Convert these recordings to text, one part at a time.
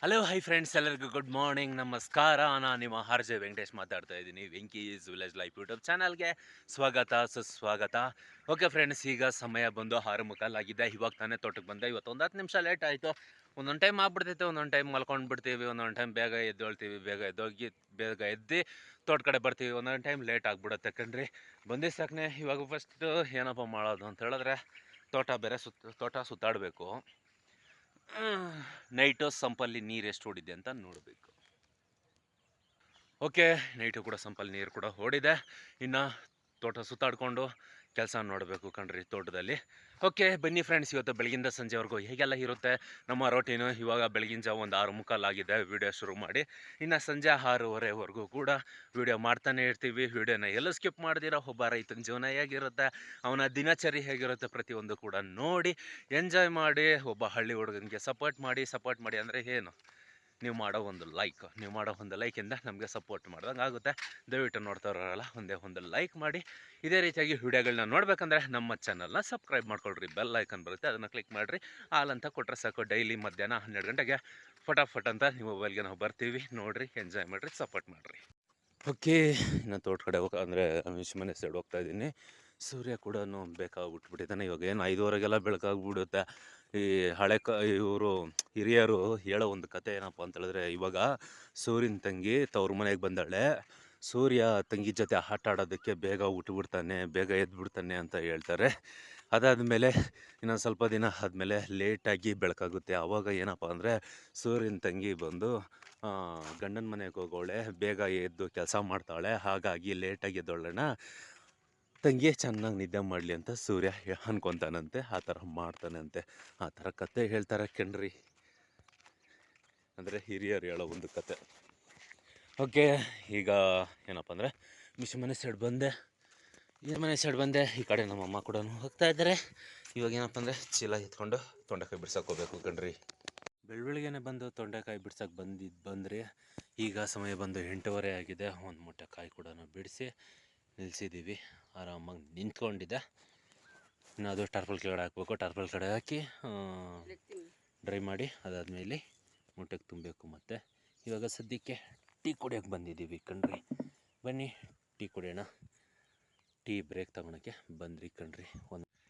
Hello hi friends, ಎಲ್ಲರಿಗೂ good morning, ನಮಸ್ಕಾರ. ನಾನು ನಿಮ್ಮ ಆರ್ ಜೆ ವೆಂಕಟೇಶ್ ಮಾತಾಡ್ತಾ ಇದ್ದೀನಿ. ವೆಂಕೀಸ್ ವಿಲೇಜ್ ಲೈಫ್ ಯೂಟ್ಯೂಬ್ ಚಾನಲ್ಗೆ ಸ್ವಾಗತ ಸುಸ್ವಾಗತ. ಓಕೆ ಫ್ರೆಂಡ್ಸ್, ಈಗ ಸಮಯ ಬಂದು 6:45 ಆಗಿದೆ. ಇವಾಗ ತಾನೇ ತೋಟಕ್ಕೆ ಬಂದೆ. ಇವತ್ತು ಒಂದು 10 ನಿಮಿಷ ಲೇಟ್ ಆಯಿತು. ಒಂದೊಂದು ಟೈಮ್ ಆಗ್ಬಿಡ್ತೈತೆ, ಒಂದೊಂದು ಟೈಮ್ ಮಲ್ಕೊಂಡು ಬಿಡ್ತೀವಿ, ಒಂದೊಂದು ಟೈಮ್ ಬೇಗ ಎದ್ದೇಳ್ತೀವಿ, ಬೇಗ ಎದ್ದು ತೋಟ ಕಡೆ ಬರ್ತೀವಿ, ಒಂದೊಂದು ಟೈಮ್ ಲೇಟ್ ಆಗಿಬಿಡುತ್ತೆ ಕಣ್ರಿ. ಬಂದಿದ್ದ ಸಾಕನೆ ಇವಾಗ ಫಸ್ಟು ಏನಪ್ಪ ಮಾಡೋದು ಅಂತ ಹೇಳಿದ್ರೆ, ತೋಟ ಸುತ್ತಾಡಬೇಕು. ನೈಟು ಸಂಪಲ್ಲಿ ನೀರು ಎಷ್ಟು ಓಡಿದೆ ಅಂತ ನೋಡಬೇಕು. ಓಕೆ, ನೈಟು ಕೂಡ ಸಂಪಲ್ಲಿ ನೀರು ಕೂಡ ಓಡಿದೆ. ಇನ್ನು ತೋಟ ಸುತ್ತಾಡಿಕೊಂಡು ಕೆಲಸ ನೋಡಬೇಕು ಕಣ್ರಿ ತೋಟದಲ್ಲಿ. ಓಕೆ ಬನ್ನಿ ಫ್ರೆಂಡ್ಸ್, ಇವತ್ತು ಬೆಳಗಿಂದ ಸಂಜೆವರೆಗೂ ಹೇಗೆಲ್ಲ ಇರುತ್ತೆ ನಮ್ಮ ರೋಟೀನು. ಇವಾಗ ಬೆಳಗಿನ ಜಾವ ಒಂದು 6:45 ಆಗಿದೆ ವಿಡಿಯೋ ಶುರು ಮಾಡಿ. ಇನ್ನು ಸಂಜೆ 6:30ವರೆಗೂ ಕೂಡ ವಿಡಿಯೋ ಮಾಡ್ತಾನೆ ಇರ್ತೀವಿ. ವಿಡಿಯೋನ ಎಲ್ಲ ಸ್ಕಿಪ್ ಮಾಡ್ದಿರೋ ಒಬ್ಬ ರೈತನ ಜೀವನ ಹೇಗಿರುತ್ತೆ, ಅವನ ದಿನಚರಿ ಹೇಗಿರುತ್ತೆ, ಪ್ರತಿಯೊಂದು ಕೂಡ ನೋಡಿ ಎಂಜಾಯ್ ಮಾಡಿ. ಒಬ್ಬ ಹಳ್ಳಿ ಹುಡುಗನಿಗೆ ಸಪೋರ್ಟ್ ಮಾಡಿ ಅಂದರೆ ಏನು, ನೀವು ಮಾಡೋ ಒಂದು ಲೈಕಿಂದ ನಮಗೆ ಸಪೋರ್ಟ್ ಮಾಡ್ದಂಗೆ ಆಗುತ್ತೆ. ದಯವಿಟ್ಟು ನೋಡ್ತಾ ಇರೋರಲ್ಲ, ಒಂದೇ ಒಂದು ಲೈಕ್ ಮಾಡಿ. ಇದೇ ರೀತಿಯಾಗಿ ವಿಡಿಯೋಗಳನ್ನ ನೋಡ್ಬೇಕಂದ್ರೆ ನಮ್ಮ ಚಾನಲ್ನ ಸಬ್ಸ್ಕ್ರೈಬ್ ಮಾಡ್ಕೊಳ್ರಿ. ಬೆಲ್ ಐಕನ್ ಬರುತ್ತೆ, ಅದನ್ನು ಕ್ಲಿಕ್ ಮಾಡಿರಿ. ಆಲ್ ಅಂತ ಕೊಟ್ಟರೆ ಸಾಕು. ಡೈಲಿ ಮಧ್ಯಾಹ್ನ 12 ಗಂಟೆಗೆ ಫಟಾಫಟ್ ಅಂತ ನಿಮ್ಮ ಮೊಬೈಲ್ಗೆ ನಾವು ಬರ್ತೀವಿ. ನೋಡಿರಿ, ಎಂಜಾಯ್ ಮಾಡಿರಿ, ಸಪೋರ್ಟ್ ಮಾಡಿರಿ. ಓಕೆ, ಇನ್ನು ತೋಟ ಕಡೆ ಅಂದರೆ ಮನೆ ಸೈಡ್ ಹೋಗ್ತಾ ಇದ್ದೀನಿ. ಸೂರ್ಯ ಕೂಡ ಬೇಕಾಗ್ಬಿಟ್ಬಿಟ್ಟಿದ್ದಾನೆ. ಇವಾಗ ಏನು 5:30ಗೆಲ್ಲ ಬೆಳಕಾಗ್ಬಿಡುತ್ತೆ. ಈ ಇವರು ಹಿರಿಯರು ಹೇಳೋ ಒಂದು ಕತೆ ಏನಪ್ಪ ಅಂತ ಹೇಳಿದ್ರೆ, ಇವಾಗ ಸೂರ್ಯನ ತಂಗಿ ತವ್ರ ಮನೆಗೆ ಬಂದಾಳೆ. ಸೂರ್ಯ ತಂಗಿ ಜೊತೆ ಆಟ ಆಡೋದಕ್ಕೆ ಬೇಗ ಬಿಡ್ತಾನೆ, ಬೇಗ ಎದ್ಬಿಡ್ತಾನೆ ಅಂತ ಹೇಳ್ತಾರೆ. ಅದಾದಮೇಲೆ ಇನ್ನೊಂದು ಸ್ವಲ್ಪ ದಿನ ಆದಮೇಲೆ ಲೇಟಾಗಿ ಬೆಳಕಾಗುತ್ತೆ. ಆವಾಗ ಏನಪ್ಪ ಅಂದರೆ, ಸೂರ್ಯನ ತಂಗಿ ಬಂದು ಗಂಡನ ಮನೆಗೆ ಹೋಗೋಳೆ, ಬೇಗ ಎದ್ದು ಕೆಲಸ ಮಾಡ್ತಾಳೆ. ಹಾಗಾಗಿ ಲೇಟಾಗಿ ಎದ್ದೋಳಣ ತಂಗಿ ಚೆನ್ನಾಗಿ ನಿದ್ದೆ ಮಾಡಲಿ ಅಂತ ಸೂರ್ಯ ಅನ್ಕೊತಾನಂತೆ. ಆ ಥರ ಮಾಡ್ತಾನಂತೆ. ಆ ಥರ ಕತೆ ಹೇಳ್ತಾರೆ ಕಣ್ರಿ, ಅಂದರೆ ಹಿರಿಯರು ಹೇಳೋ ಒಂದು ಕತೆ. ಓಕೆ, ಈಗ ಏನಪ್ಪ ಅಂದರೆ ಮನೆ ಸೈಡ್ ಬಂದೆ. ಈ ಕಡೆ ನಮ್ಮಮ್ಮ ಕೂಡ ಹೋಗ್ತಾ ಇದ್ದಾರೆ. ಇವಾಗ ಏನಪ್ಪ ಅಂದರೆ ಚೀಲ ಎತ್ಕೊಂಡು ತೊಂಡೆಕಾಯಿ ಬಿಡ್ಸಕ್ಕೆ ಹೋಗ್ಬೇಕು ಕಣ್ರಿ. ಬೆಳಗ್ಗೆನೆ ಬಂದು ತೊಂಡೆಕಾಯಿ ಬಿಡ್ಸಕ್ಕೆ ಬಂದರೆ ಈಗ ಸಮಯ ಬಂದು 8:30 ಆಗಿದೆ. ಒಂದು ಮೂಟೆ ಕಾಯಿ ಕೂಡ ಬಿಡಿಸಿ ನಿಲ್ಲಿಸಿದ್ದೀವಿ. ಆರಾಮಾಗಿ ನಿಂತ್ಕೊಂಡಿದ್ದೆ. ಇನ್ನು ಅದು ಟರ್ಪಲ್ ಕೆಳಗಡೆ ಹಾಕಬೇಕು. ಟರ್ಪಲ್ ಕಡೆ ಹಾಕಿ ಡ್ರೈ ಮಾಡಿ ಅದಾದಮೇಲೆ ಮೂಟೆಗೆ ತುಂಬಬೇಕು. ಮತ್ತು ಇವಾಗ ಸದ್ಯಕ್ಕೆ ಟೀ ಕುಡಿಯೋಕ್ಕೆ ಬಂದಿದ್ದೀವಿ ಕಣ್ರಿ. ಬನ್ನಿ ಟೀ ಕುಡಿಯೋಣ. ಟೀ ಬ್ರೇಕ್ ತಗೊಳಕ್ಕೆ ಬಂದ್ರಿ ಕಣ್ರಿ.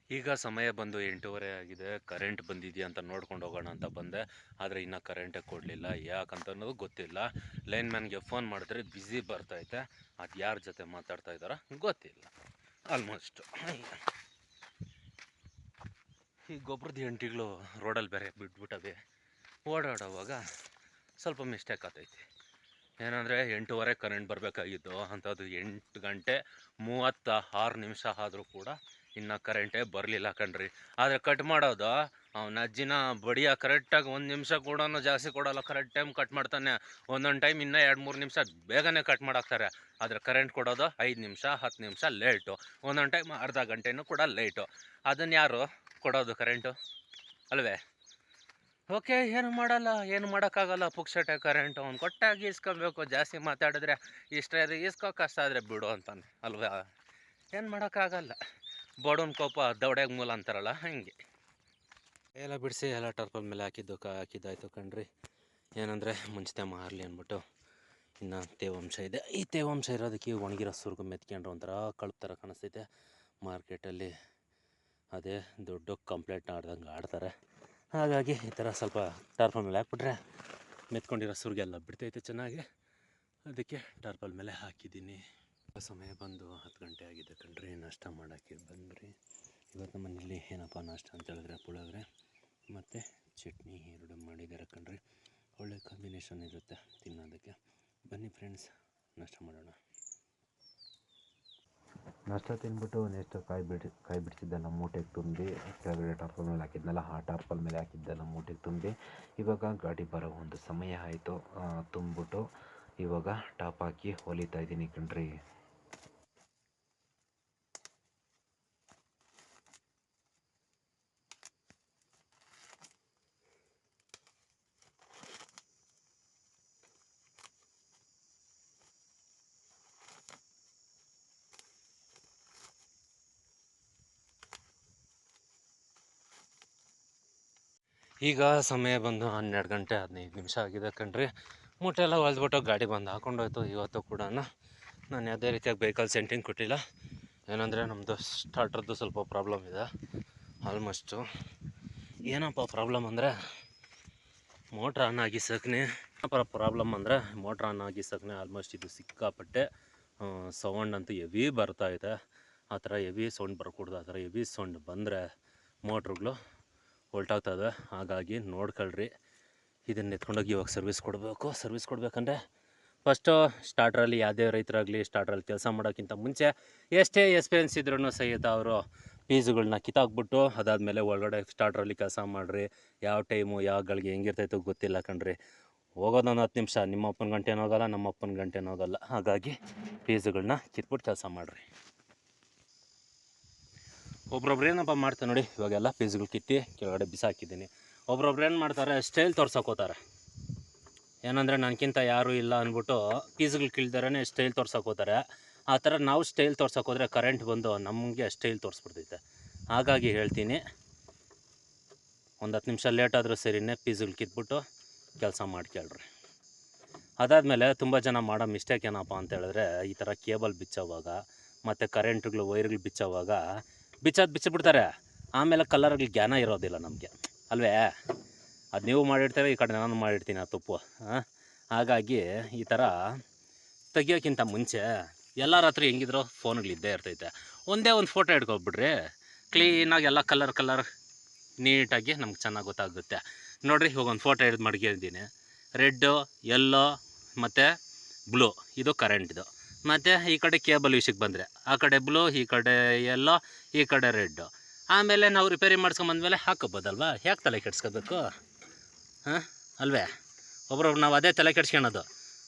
ಈಗ ಸಮಯ ಬಂದು 8:30 ಆಗಿದೆ. ಕರೆಂಟ್ ಬಂದಿದೆಯಾ ಅಂತ ನೋಡ್ಕೊಂಡು ಹೋಗೋಣ ಅಂತ ಬಂದೆ. ಆದರೆ ಇನ್ನೂ ಕರೆಂಟೇ ಕೊಡಲಿಲ್ಲ. ಯಾಕಂತ ಅನ್ನೋದು ಗೊತ್ತಿಲ್ಲ. ಲೈನ್ಮ್ಯಾನ್ಗೆ ಫೋನ್ ಮಾಡಿದ್ರೆ ಬ್ಯುಸಿ ಬರ್ತೈತೆ. ಅದು ಯಾರ ಜೊತೆ ಮಾತಾಡ್ತಾ ಇದ್ದಾರೋ ಗೊತ್ತಿಲ್ಲ. ಆಲ್ಮೋಸ್ಟ್ ಈ ಗೊಬ್ಬರದ ಎಂಟಿಗಳು ರೋಡಲ್ಲಿ ಬೇರೆ ಬಿಟ್ಬಿಟ್ಟವೆ. ಓಡಾಡೋವಾಗ ಸ್ವಲ್ಪ ಮಿಸ್ಟೇಕ್ ಆಗ್ತೈತಿ. ಏನಂದರೆ 8:30 ಕರೆಂಟ್ ಬರಬೇಕಾಗಿತ್ತು, ಅಂಥದ್ದು 8:36 ಆದರೂ ಕೂಡ ಇನ್ನೂ ಕರೆಂಟೇ ಬರಲಿಲ್ಲ ಕಣ್ರಿ. ಆದರೆ ಕಟ್ ಮಾಡೋದು ಅವನ ಅಜ್ಜಿನ ಬಡಿಯ ಕರೆಕ್ಟಾಗಿ 1 ನಿಮಿಷ ಕೂಡ ಜಾಸ್ತಿ ಕೊಡೋಲ್ಲ. ಕರೆಕ್ಟ್ ಟೈಮ್ ಕಟ್ ಮಾಡ್ತಾನೆ. ಒಂದೊಂದು ಟೈಮ್ ಇನ್ನೂ 2-3 ನಿಮಿಷ ಬೇಗನೆ ಕಟ್ ಮಾಡಾಕ್ತಾರೆ. ಆದರೆ ಕರೆಂಟ್ ಕೊಡೋದು 5 ನಿಮಿಷ 10 ನಿಮಿಷ ಲೇಟು. ಒಂದೊಂದು ಟೈಮ್ ಅರ್ಧ ಗಂಟೆನೂ ಕೂಡ ಲೇಟು. ಅದನ್ನು ಯಾರು ಕೊಡೋದು ಕರೆಂಟು ಅಲ್ವೇ? ಓಕೆ, ಏನು ಮಾಡೋಕ್ಕಾಗಲ್ಲ. ಪುಕ್ಸಟೆ ಕರೆಂಟು ಅವ್ನು ಕೊಟ್ಟಾಗಿ ಇಸ್ಕೊಬೇಕು. ಜಾಸ್ತಿ ಮಾತಾಡಿದ್ರೆ ಇಷ್ಟೇ ಇಸ್ಕೋ, ಕಷ್ಟ ಆದರೆ ಬಿಡು ಅಂತಾನೆ ಅಲ್ವಾ? ಏನು ಮಾಡೋಕ್ಕಾಗಲ್ಲ. ಬಡವನ ಕೋಪ ದೌಡ್ಯಾಗ ಮೂಲ ಅಂತಾರಲ್ಲ, ಹಂಗೆ ಎಲ್ಲ ಬಿಡಿಸಿ ಎಲ್ಲ ಟರ್ಪಲ್ ಮೇಲೆ ಹಾಕಿದ್ದಾಯ್ತು ಕಣ್ರಿ. ಏನಂದರೆ ಮುಂಚೆ ಮಾರಲಿ ಅಂದ್ಬಿಟ್ಟು ಇನ್ನು ತೇವಾಂಶ ಇದೆ. ಈ ತೇವಾಂಶ ಇರೋದಕ್ಕೆ ಒಣಗಿರೋ ಸುರ್ಗು ಮೆತ್ಕೊಂಡ್ರೆ ಒಂಥರ ಕಳುಪ್ ಥರ ಕಾಣಿಸ್ತೈತೆ. ಮಾರ್ಕೆಟಲ್ಲಿ ಅದೇ ದೊಡ್ಡ ಕಂಪ್ಲೇಂಟ್ ಆಡ್ತಾರೆ. ಹಾಗಾಗಿ ಈ ಥರ ಸ್ವಲ್ಪ ಟಾರ್ಪಲ್ ಮೇಲೆ ಹಾಕ್ಬಿಟ್ರೆ ಮೆತ್ಕೊಂಡಿರೋ ಸುರ್ಗೆಲ್ಲ ಬಿಡ್ತೈತೆ ಚೆನ್ನಾಗಿ. ಅದಕ್ಕೆ ಟಾರ್ಪಲ್ ಮೇಲೆ ಹಾಕಿದ್ದೀನಿ. ಸಮಯ ಬಂದು 10 ಗಂಟೆ ಆಗಿದೆ ಕಣ್ರಿ. ನಾಷ್ಟ ಮಾಡೋಕ್ಕೆ ಬಂದ್ರಿ. ಇವತ್ತು ಮನೇಲಿ ಏನಪ್ಪ ನಾಷ್ಟ ಅಂತ ಹೇಳಿದ್ರೆ ಪುಳಿಯೋಗರೆ ಮತ್ತು ಚಟ್ನಿ 2 ಮಾಡಿದ್ದಾರೆ ಕಣ್ರಿ. ಒಳ್ಳೆ ಕಾಂಬಿನೇಷನ್ ಇರುತ್ತೆ ತಿನ್ನೋದಕ್ಕೆ. ಬನ್ನಿ ಫ್ರೆಂಡ್ಸ್, ನಾಷ್ಟ ಮಾಡೋಣ. ನಾಷ್ಟ ತಿಂದ್ಬಿಟ್ಟು ನೆಕ್ಸ್ಟ್ ಕಾಯಿ ಬಿಡಿಸಿದ್ದೆಲ್ಲ ಮೂಟೆಗೆ ತುಂಬಿ ಕೆಳಗಡೆ ಟಾರ್ಪಲ್ ಮೇಲೆ ಹಾಕಿದ್ನಲ್ಲ, ಆ ಟಾರ್ಪಲ್ ಮೇಲೆ ಹಾಕಿದ್ದೆಲ್ಲ ಮೂಟೆಗೆ ತುಂಬಿ ಇವಾಗ ಗಾಡಿ ಬರೋ ಒಂದು ಸಮಯ ಆಯಿತು. ತುಂಬಿಬಿಟ್ಟು ಇವಾಗ ಟಾಪ್ ಹಾಕಿ ಹೊಲಿತಾ ಇದ್ದೀನಿ ಕಣ್ರಿ. ಈಗ ಸಮಯ ಬಂದು 12 ಗಂಟೆ 15 ನಿಮಿಷ ಆಗಿದೆ ಕಣ್ರಿ. ಮೂಟೆ ಎಲ್ಲ ಹೊಲ್ದ್ಬಿಟ್ಟು ಗಾಡಿ ಬಂದು ಹಾಕೊಂಡೋಯ್ತು. ಇವತ್ತು ಕೂಡ ನಾನು ಯಾವುದೇ ರೀತಿಯಾಗಿ ವೆಹಿಕಲ್ ಸೆಂಟಿಂಗ್ ಕೊಟ್ಟಿಲ್ಲ. ಏನಂದರೆ ನಮ್ಮದು ಸ್ಟಾರ್ಟ್ರದ್ದು ಸ್ವಲ್ಪ ಪ್ರಾಬ್ಲಮ್ ಇದೆ. ಆಲ್ಮೋಸ್ಟು ಏನಪ್ಪ ಪ್ರಾಬ್ಲಮ್ ಅಂದರೆ ಮೋಟ್ರ್ ಆನ್ ಆಗಿಸೋಕೆ ಮೋಟ್ರ್ ಆನ್ ಆಗಿಸೋಕೆ ಆಲ್ಮೋಸ್ಟ್ ಇದು ಸಿಕ್ಕಾಪಟ್ಟೆ ಸೌಂಡ್ ಅಂತೂ ಹೆವಿ ಬರ್ತಾಯಿದೆ. ಆ ಥರ ಹೆವಿ ಸೌಂಡ್ ಬರಕೂಡ್ದು. ಆ ಥರ ಹೆವಿ ಸೌಂಡ್ ಬಂದರೆ ಮೋಟ್ರುಗಳು ಹೊಲ್ಟಾಗ್ತದೆ. ಹಾಗಾಗಿ ನೋಡ್ಕೊಳ್ರಿ. ಇದನ್ನು ಎತ್ಕೊಂಡೋಗಿ ಇವಾಗ ಸರ್ವಿಸ್ ಕೊಡಬೇಕು. ಸರ್ವಿಸ್ ಕೊಡಬೇಕಂದ್ರೆ ಫಸ್ಟು ಸ್ಟಾರ್ಟ್ರಲ್ಲಿ ಯಾವುದೇ ರೈತರಾಗಲಿ ಸ್ಟಾರ್ಟ್ರಲ್ಲಿ ಕೆಲಸ ಮಾಡೋಕ್ಕಿಂತ ಮುಂಚೆ ಎಷ್ಟೇ ಎಕ್ಸ್ಪೀರಿಯನ್ಸ್ ಇದ್ರೂ ಸಹಿತ ಅವರು ಪೀಸುಗಳನ್ನ ಕಿತ್ತಾಕ್ಬಿಟ್ಟು ಅದಾದಮೇಲೆ ಒಳಗಡೆ ಸ್ಟಾರ್ಟ್ರಲ್ಲಿ ಕೆಲಸ ಮಾಡಿರಿ. ಯಾವ ಟೈಮು ಯಾವ ಗಳಿಗೆ ಹೆಂಗಿರ್ತೈತೋ ಗೊತ್ತಿಲ್ಲ ಕಣ್ರಿ. ಹೋಗೋದೊಂದು 10 ನಿಮಿಷ, ನಿಮ್ಮ ಅಪ್ಪನ ಗಂಟೆನೂ ಹೋಗಲ್ಲ, ನಮ್ಮ ಅಪ್ಪನ ಗಂಟೆನೂ ಹೋಗಲ್ಲ. ಹಾಗಾಗಿ ಪೀಸುಗಳನ್ನ ಕಿತ್ಬಿಟ್ಟು ಕೆಲಸ ಮಾಡಿರಿ. ಒಬ್ರೊಬ್ರು ಏನಪ್ಪ ಮಾಡ್ತಾರೆ ನೋಡಿ, ಇವಾಗೆಲ್ಲ ಪೀಸ್ಗಳು ಕಿತ್ತಿ ಕೆಳಗಡೆ ಬಿಸಾಕಿದ್ದೀನಿ. ಒಬ್ರೊಬ್ರು ಏನು ಮಾಡ್ತಾರೆ, ಸ್ಟೈಲ್ ತೋರ್ಸೋಕೋತಾರೆ. ಏನಂದರೆ ನನಗಿಂತ ಯಾರೂ ಇಲ್ಲ ಅಂದ್ಬಿಟ್ಟು ಪೀಸ್ಗಳು ಕೀಳ್ದಾರೇ ಸ್ಟೈಲ್ ತೋರ್ಸೋಕೋತಾರೆ. ಆ ಥರ ನಾವು ಸ್ಟೈಲ್ ತೋರ್ಸೋಕೋದ್ರೆ ಕರೆಂಟ್ ಬಂದು ನಮಗೆ ಸ್ಟೈಲ್ ತೋರಿಸ್ಬಿಡ್ತೈತೆ. ಹಾಗಾಗಿ ಹೇಳ್ತೀನಿ, ಒಂದು 10 ನಿಮಿಷ ಲೇಟ್ ಆದರೂ ಸರಿನೇ ಪೀಸ್ಗಳು ಕಿತ್ಬಿಟ್ಟು ಕೆಲಸ ಮಾಡ್ಕೊಳ್ರಿ. ಅದಾದಮೇಲೆ ತುಂಬ ಜನ ಮಾಡೋ ಮಿಸ್ಟೇಕ್ ಏನಪ್ಪ ಅಂತ ಹೇಳಿದ್ರೆ, ಈ ಥರ ಕೇಬಲ್ ಬಿಚ್ಚೋವಾಗ ಮತ್ತು ಕರೆಂಟ್ಗಳು ವೈರ್ಗಳು ಬಿಚ್ಚೋವಾಗ ಬಿಚ್ಚಿಬಿಡ್ತಾರೆ. ಆಮೇಲೆ ಕಲರ್ಗಳು ಜ್ಞಾನ ಇರೋದಿಲ್ಲ ನಮಗೆ ಅಲ್ವೇ. ಅದು ನೀವು ಮಾಡಿರ್ತೀರ, ಈ ಕಡೆ ನಾನು ಮಾಡಿರ್ತೀನಿ ಆ ತಪ್ಪು. ಹಾಗಾಗಿ ಈ ಥರ ತೆಗಿಯೋಕ್ಕಿಂತ ಮುಂಚೆ ಎಲ್ಲರ ಹತ್ರ ಹೆಂಗಿದ್ರು ಫೋನ್ಗಳಿದ್ದೇ ಇರ್ತೈತೆ. ಒಂದೇ ಒಂದು ಫೋಟೋ ಹಿಡ್ಕೊಬಿಡ್ರಿ, ಕ್ಲೀನಾಗಿ ಎಲ್ಲ ಕಲರ್ ನೀಟಾಗಿ ನಮ್ಗೆ ಚೆನ್ನಾಗಿ ಗೊತ್ತಾಗುತ್ತೆ. ನೋಡಿರಿ, ಇವಾಗ ಒಂದು ಫೋಟೋ ಹಿಡಿದು ಮಡಗಿದ್ದೀನಿ. ರೆಡ್ಡು, ಯೆಲ್ಲೋ ಮತ್ತು ಬ್ಲೂ ಇದು ಕರೆಂಟ್ದು. ಮತ್ತು ಈ ಕಡೆ ಕೇಬಲ್ ವಿಷಯಕ್ಕೆ ಬಂದರೆ ಆ ಕಡೆ ಬ್ಲೂ, ಈ ಕಡೆ ಯೆಲ್ಲೋ, ಈ ಕಡೆ ರೆಡ್ಡು. ಆಮೇಲೆ ನಾವು ರಿಪೇರಿ ಮಾಡ್ಸ್ಕೊಂಬಂದ್ಮೇಲೆ ಹಾಕೋಬೋದಲ್ವ, ಯಾಕೆ ತಲೆ ಕೆಡ್ಸ್ಕೋಬೇಕು? ಅಲ್ವೇ. ಒಬ್ರೊಬ್ರು ನಾವು ಅದೇ ತಲೆ ಕೆಡ್ಸ್ಕೊಳೋದು,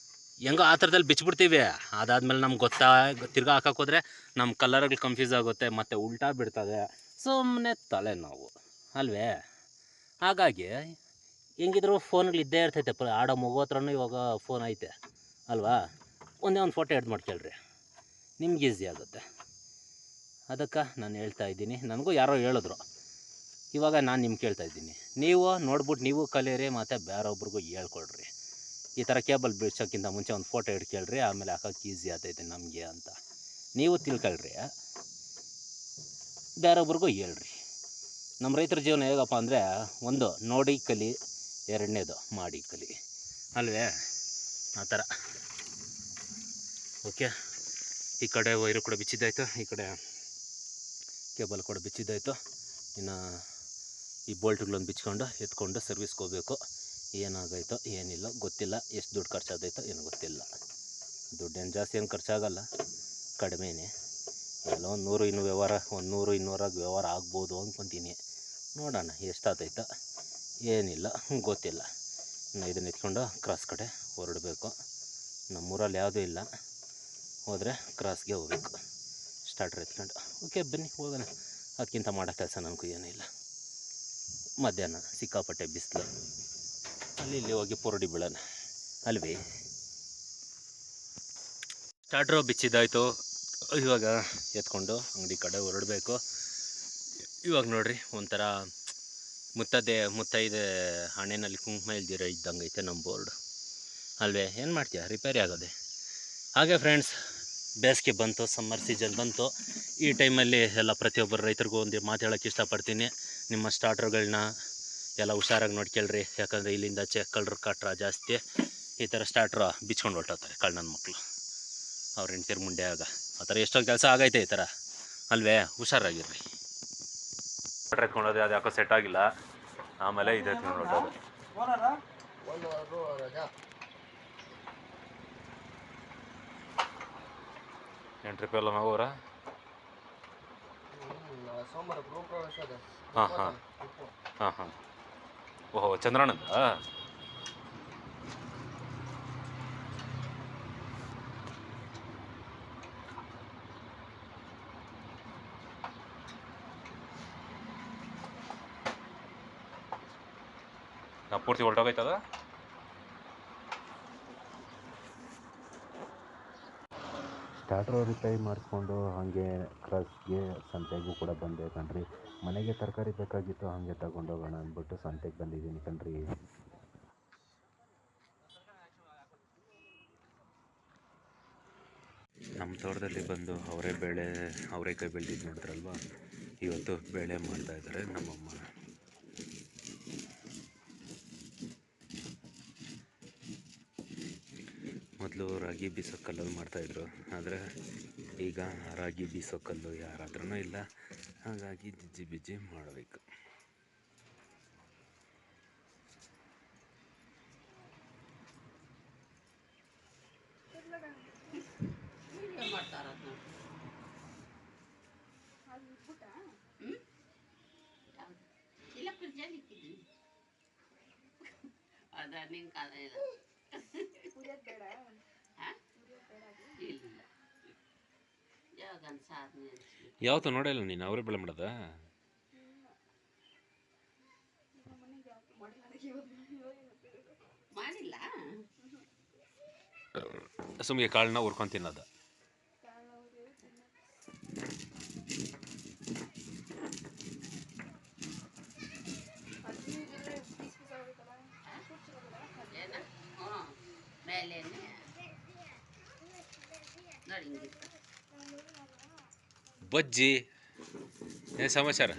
ಹೆಂಗೋ ಆ ಥರದಲ್ಲಿ ಬಿಚ್ಚಿಬಿಡ್ತೀವಿ. ಅದಾದಮೇಲೆ ನಮ್ಗೆ ತಿರ್ಗಾ ಹಾಕೋದ್ರೆ ನಮ್ಮ ಕಲರ್ಗಳು ಕನ್ಫ್ಯೂಸ್ ಆಗುತ್ತೆ, ಮತ್ತು ಉಲ್ಟಾ ಬಿಡ್ತದೆ. ಸುಮ್ಮನೆ ತಲೆ ನೋವು ಅಲ್ವೇ. ಹಾಗಾಗಿ ಹೆಂಗಿದ್ರು ಫೋನ್ಗಳು ಇದ್ದೇ ಇರ್ತೈತೆ. ಆಡೋ ಮಗು ಹತ್ರನೂ ಇವಾಗ ಫೋನ್ ಐತೆ ಅಲ್ವಾ. ಒಂದೇ ಒಂದು ಫೋಟೋ ಎಡ್ ಮಾಡ್ಕೊಳ್ರಿ, ನಿಮ್ಗೆ ಈಸಿ ಆಗುತ್ತೆ. ಅದಕ್ಕೆ ನಾನು ಹೇಳ್ತಾ ಇದ್ದೀನಿ. ನನಗೂ ಯಾರೋ ಹೇಳಿದ್ರು, ಇವಾಗ ನಾನು ನಿಮ್ಗೆ ಕೇಳ್ತಾ ಇದ್ದೀನಿ. ನೀವು ನೋಡ್ಬಿಟ್ಟು ನೀವು ಕಲೀರಿ, ಮತ್ತು ಬೇರೊಬ್ರಿಗೂ ಹೇಳ್ಕೊಳ್ರಿ. ಈ ಥರ ಕೇಬಲ್ ಬಿಡ್ಸೋಕ್ಕಿಂತ ಮುಂಚೆ ಒಂದು ಫೋಟೋ ಹಿಡ್ಕೊಳ್ರಿ, ಆಮೇಲೆ ಹಾಕೋಕ್ಕೆ ಈಸಿ ಆಗ್ತೈತೆ ನಮಗೆ ಅಂತ ನೀವು ತಿಳ್ಕೊಳ್ರಿ. ಬೇರೊಬ್ರಿಗೂ ಹೇಳ್ರಿ. ನಮ್ಮ ರೈತರ ಜೀವನ ಹೇಗಪ್ಪ ಅಂದರೆ, ಒಂದು ನೋಡಿ ಕಲಿ, ಎರಡನೇದು ಮಾಡಿ ಕಲಿ ಅಲ್ವೇ. ಆ ಥರ ಓಕೆ. ಈ ಕಡೆ ವೈರು ಕೂಡ ಬಿಚ್ಚಿದ್ದಾಯಿತು, ಈ ಕಡೆ ಕೇಬಲ್ ಕೂಡ ಬಿಚ್ಚಿದ್ದಾಯಿತು. ಇನ್ನು ಈ ಬೋಲ್ಟ್ಗಳೊಂದು ಬಿಚ್ಕೊಂಡು ಎತ್ಕೊಂಡು ಸರ್ವಿಸ್ಗೆ ಹೋಗಬೇಕು. ಏನಾಗೈತೋ ಏನಿಲ್ಲ ಗೊತ್ತಿಲ್ಲ, ಎಷ್ಟು ದುಡ್ಡು ಖರ್ಚಾದೈತೋ ಏನೋ ಗೊತ್ತಿಲ್ಲ. ದುಡ್ಡೇನು ಜಾಸ್ತಿ ಏನು ಖರ್ಚಾಗಲ್ಲ, ಕಡಿಮೆನೇ. ಎಲ್ಲೋ ಒಂದು 100 ವ್ಯವಹಾರ, ಒಂದು 100-200 ವ್ಯವಹಾರ ಆಗ್ಬೋದು ಅಂದ್ಕೊತೀನಿ. ನೋಡೋಣ ಎಷ್ಟಾಗ್ತೈತೋ ಏನಿಲ್ಲ ಗೊತ್ತಿಲ್ಲ. ಇನ್ನು ಇದನ್ನ ಎತ್ಕೊಂಡು ಕ್ರಾಸ್ ಕಡೆ ಹೊರಡಬೇಕು. ನಮ್ಮೂರಲ್ಲಿ ಯಾವುದೂ ಇಲ್ಲ, ಹೋದರೆ ಕ್ರಾಸ್ಗೆ ಹೋಗ್ಬೇಕು ಸ್ಟಾರ್ಟ್ರ್ ಎತ್ಕೊಂಡು. ಓಕೆ ಬನ್ನಿ ಹೋಗೋಣ. ಅದಕ್ಕಿಂತ ಮಾಡೋ ಕೆಲಸ ನನಗೂ ಏನಿಲ್ಲ. ಮಧ್ಯಾಹ್ನ ಸಿಕ್ಕಾಪಟ್ಟೆ ಬಿಸಿಲು, ಅಲ್ಲಿ ಇಲ್ಲಿ ಹೋಗಿ ಪುರಡಿ ಬೀಳೋಣ ಅಲ್ವೇ. ಸ್ಟಾರ್ಟ್ರು ಬಿಚ್ಚಿದ್ದಾಯಿತು. ಇವಾಗ ಎತ್ಕೊಂಡು ಅಂಗಡಿ ಕಡೆ ಹೊರಡಬೇಕು. ಇವಾಗ ನೋಡಿರಿ, ಒಂಥರ ಮುತ್ತೈದೆ ಹಣೆಯಲ್ಲಿ ಕುಂಕುಮ ಇಲ್ದಿರ ಇದ್ದಂಗೆ ಐತೆ ನಮ್ಮ ಬೋರ್ಡು ಅಲ್ವೇ. ಏನು ಮಾಡ್ತೀಯ, ರಿಪೇರಿ ಆಗೋದೆ ಹಾಗೆ ಫ್ರೆಂಡ್ಸ್. ಬೇಸಿಗೆ ಬಂತು, ಸಮ್ಮರ್ ಸೀಸನ್ ಬಂತು. ಈ ಟೈಮಲ್ಲಿ ಎಲ್ಲ ಪ್ರತಿಯೊಬ್ಬರು ರೈತರಿಗೂ ಒಂದು ಮಾತು ಹೇಳೋಕ್ಕೆ ಇಷ್ಟಪಡ್ತೀನಿ. ನಿಮ್ಮ ಸ್ಟಾರ್ಟ್ರ್ಗಳನ್ನ ಎಲ್ಲ ಹುಷಾರಾಗಿ ನೋಡ್ಕೊಳ್ರಿ. ಯಾಕಂದರೆ ಇಲ್ಲಿಂದ ಕಳ್ಳರು ಕಾಟ್ರ ಜಾಸ್ತಿ. ಈ ಥರ ಸ್ಟಾರ್ಟ್ರ ಬಿಚ್ಕೊಂಡು ಹೊರ್ಟೋಗ್ತಾರೆ ಕಳ್ಳನ ಮಕ್ಕಳು, ಅವ್ರ ಹೆಂಡ್ತಿರು ಮುಂಡೆ ಆಗ. ಆ ಥರ ಎಷ್ಟೋ ಕೆಲಸ ಆಗೈತೆ ಈ ಥರ ಅಲ್ವೇ. ಹುಷಾರಾಗಿರ್ರಿ. ಸ್ಟಾರ್ಟ್ರ್ ಎತ್ಕೊಂಡೋದೆ, ಅದು ಯಾಕೋ ಸೆಟ್ ಆಗಿಲ್ಲ. ಆಮೇಲೆ ಇದು ಎತ್ಕೊಂಡು ಹೊರಟೋದು. ಏನು ಟ್ರಿಪ್ ಎಲ್ಲ ನಾವು ಹಾಂ. ಓಹೋ, ಚಂದ್ರಣ್ಣಂದ. ನಾವು ಪೂರ್ತಿ ಹೊರಟೋಗೈತದ. ಸ್ಟಾರ್ಟ್ರ್ ರಿಪೇರಿ ಮಾಡಿಸ್ಕೊಂಡು ಹಾಗೆ ಕ್ರಾಸ್ಗೆ ಸಂತೆಗೂ ಕೂಡ ಬಂದೆ ಕಣ್ರಿ. ಮನೆಗೆ ತರಕಾರಿ ಬೇಕಾಗಿತ್ತು, ಹಾಗೆ ತಗೊಂಡೋಗೋಣ ಅಂದ್ಬಿಟ್ಟು ಸಂತೆಗೆ ಬಂದಿದ್ದೀನಿ ಕಣ್ರಿ. ನಮ್ಮ ತೋಟದಲ್ಲಿ ಬಂದು ಅವರೆಕಾಯಿ ಬೆಳೆದಿದ್ದು ನೋಡಿದ್ರಲ್ವ, ಇವತ್ತು ಬೇಳೆ ಮಾಡ್ತಾಯಿದ್ದಾರೆ ನಮ್ಮಮ್ಮ. ಮೊದಲು ರಾಗಿ ಬೀಸೋ ಕಲ್ಲಲ್ಲಿ ಮಾಡ್ತಾಯಿದ್ರು, ಆದರೆ ಈಗ ರಾಗಿ ಬೀಸೋ ಕಲ್ಲು ಯಾರಾದ್ರೂ ಇಲ್ಲ, ಹಾಗಾಗಿ ಜಿಜ್ಜಿ ಬಿಜ್ಜಿ ಮಾಡಬೇಕು. ಯಾವತ್ತು ನೋಡಿಲ್ಲ ನೀನು ಅವರೇ ಬೆಳೆ ಮಾಡೋದ? ಸುಮ್ಗೆ ಕಾಳನ್ನ ಹುರ್ಕೊಂಡು ತಿನ್ನೋದ. ಬಜ್ಜಿ ಏನು ಸಮಾಚಾರ?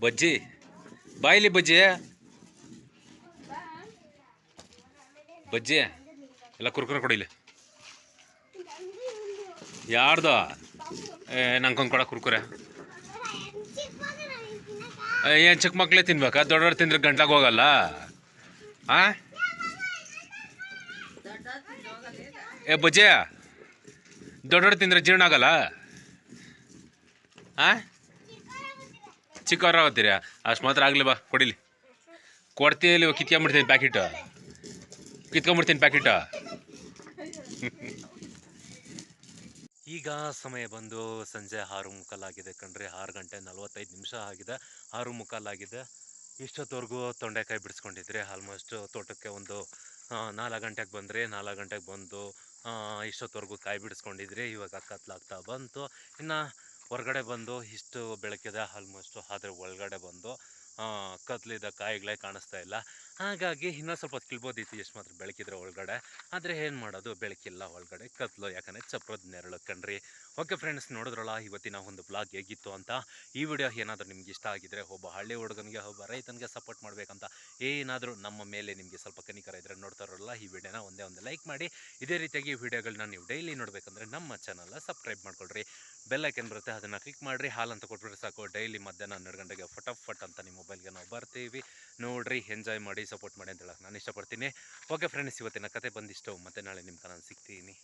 ಬಜ್ಜಿ ಬಾಯಿಲಿ ಬಜ್ಜಿ ಬಜ್ಜಿ ಎಲ್ಲ ಕುರ್ಕುರೆ ಕೊಡಿಲಿ. ಯಾರ್ದು? ನಂಗೊಂದು ಕೊಡ ಕುರ್ಕುರೆ. ಏನು ಚಿಕ್ಕ ಮಕ್ಕಳೇ ತಿನ್ಬೇಕಾ? ದೊಡ್ಡವ್ರು ತಿಂದ್ರೆ ಗಂಟ್ಲಾಗ ಹೋಗಲ್ಲ. ಹಾಂ ಬಜ್ಜಿ ದೊಡ್ಡವ್ರು ತಿಂದರೆ ಜೀರ್ಣ ಆಗಲ್ಲ. ಹಾಂ ಚಿಕ್ಕವ್ರು ಆಗೋತೀರಾ? ಅಷ್ಟು ಮಾತ್ರ ಆಗಲಿ, ಬಾ ಕೊಡಿಲಿ. ಕೊಡ್ತೀವಿ, ಕಿತ್ಕೊಂಬಿಡ್ತೀನಿ ಪ್ಯಾಕೆಟು, ಪ್ಯಾಕೆಟು. ಈಗ ಸಮಯ ಬಂದು ಸಂಜೆ 6:45 ಕಣ್ರಿ. 6:45 ಆಗಿದೆ, 6:45. ಇಷ್ಟೊತ್ತವರೆಗೂ ತೊಂಡೆಕಾಯಿ ಬಿಡಿಸ್ಕೊಂಡಿದ್ರೆ ಆಲ್ಮೋಸ್ಟ್ ತೋಟಕ್ಕೆ ಒಂದು 4 ಗಂಟೆಗೆ ಬಂದರೆ 4 ಗಂಟೆಗೆ ಬಂದು ಇಷ್ಟೊತ್ತವರೆಗೂ ಕಾಯಿ ಬಿಡಿಸ್ಕೊಂಡಿದ್ರೆ ಇವಾಗ ಕತ್ಲಾಗ್ತಾ ಬಂತು. ಇನ್ನು ಹೊರಗಡೆ ಬಂದು ಇಷ್ಟು ಬೆಳಕಿದೆ ಆಲ್ಮೋಸ್ಟು, ಆದರೆ ಒಳಗಡೆ ಬಂದು ಕತ್ಲಿದ್ದ ಕಾಯಿಗಳೇ ಕಾಣಿಸ್ತಾ ಇಲ್ಲ. ಹಾಗಾಗಿ ಇನ್ನೂ ಸ್ವಲ್ಪ ಹೊತ್ತು ಕಿಳ್ಬೋದಿತ್ತು ಎಷ್ಟು ಮಾತ್ರ ಬೆಳಕಿದ್ರೆ ಒಳಗಡೆ, ಆದರೆ ಏನು ಮಾಡೋದು, ಬೆಳಕಿಲ್ಲ ಒಳಗಡೆ, ಕತ್ಲು. ಯಾಕಂದರೆ ಚಪ್ರದ ನೆರಳು ಕಣ್ರಿ. ಓಕೆ ಫ್ರೆಂಡ್ಸ್, ನೋಡಿದ್ರಲ್ಲ ಇವತ್ತಿನ ಒಂದು ಬ್ಲಾಗ್ ಹೇಗಿತ್ತು ಅಂತ. ಈ ವಿಡಿಯೋ ಏನಾದರೂ ನಿಮ್ಗೆ ಇಷ್ಟ ಆಗಿದ್ರೆ, ಒಬ್ಬ ಹಳ್ಳಿ ಹುಡುಗನಿಗೆ, ಒಬ್ಬ ರೈತನಿಗೆ ಸಪೋರ್ಟ್ ಮಾಡಬೇಕಂತ ಏನಾದರೂ ನಮ್ಮ ಮೇಲೆ ನಿಮಗೆ ಸ್ವಲ್ಪ ಕನಿಕರ ಇದ್ದರೆ, ನೋಡ್ತಾರಲ್ಲ ಈ ವಿಡಿಯೋನ ಒಂದೇ ಒಂದು ಲೈಕ್ ಮಾಡಿ. ಇದೇ ರೀತಿಯಾಗಿ ವಿಡಿಯೋಗಳನ್ನ ನೀವು ಡೈಲಿ ನೋಡಬೇಕಂದ್ರೆ ನಮ್ಮ ಚಾನಲ್ನ ಸಬ್ಸ್ಕ್ರೈಬ್ ಮಾಡ್ಕೊಳ್ರಿ. ಬೆಲ್ ಐಕನ್ ಬರುತ್ತೆ, ಅದನ್ನು ಕ್ಲಿಕ್ ಮಾಡಿರಿ. ಹಾಲ್ ಅಂತ ಕೊಟ್ಬಿಟ್ರೆ ಸಾಕು, ಡೈಲಿ ಮಧ್ಯಾಹ್ನ 12 ಗಂಟೆಗೆ ಫಟಾಫಟ್ ಅಂತ ನಿಮ್ಮ ಮೊಬೈಲ್ಗೆ ನಾವು ಬರ್ತೀವಿ. ನೋಡ್ರಿ, ಎಂಜಾಯ್ ಮಾಡಿ, ಸಪೋರ್ಟ್ ಮಾಡಿ ಅಂತ ಹೇಳಕ್ಕೆ ನಾನು ಇಷ್ಟಪಡ್ತೀನಿ. ಓಕೆ ಫ್ರೆಂಡ್ಸ್, ಇವತ್ತಿನ ಕತೆ ಬಂದಿಷ್ಟು. ಮತ್ತೆ ನಾಳೆ ನಿಮ್ಮ ನಾನು ಸಿಗ್ತೀನಿ.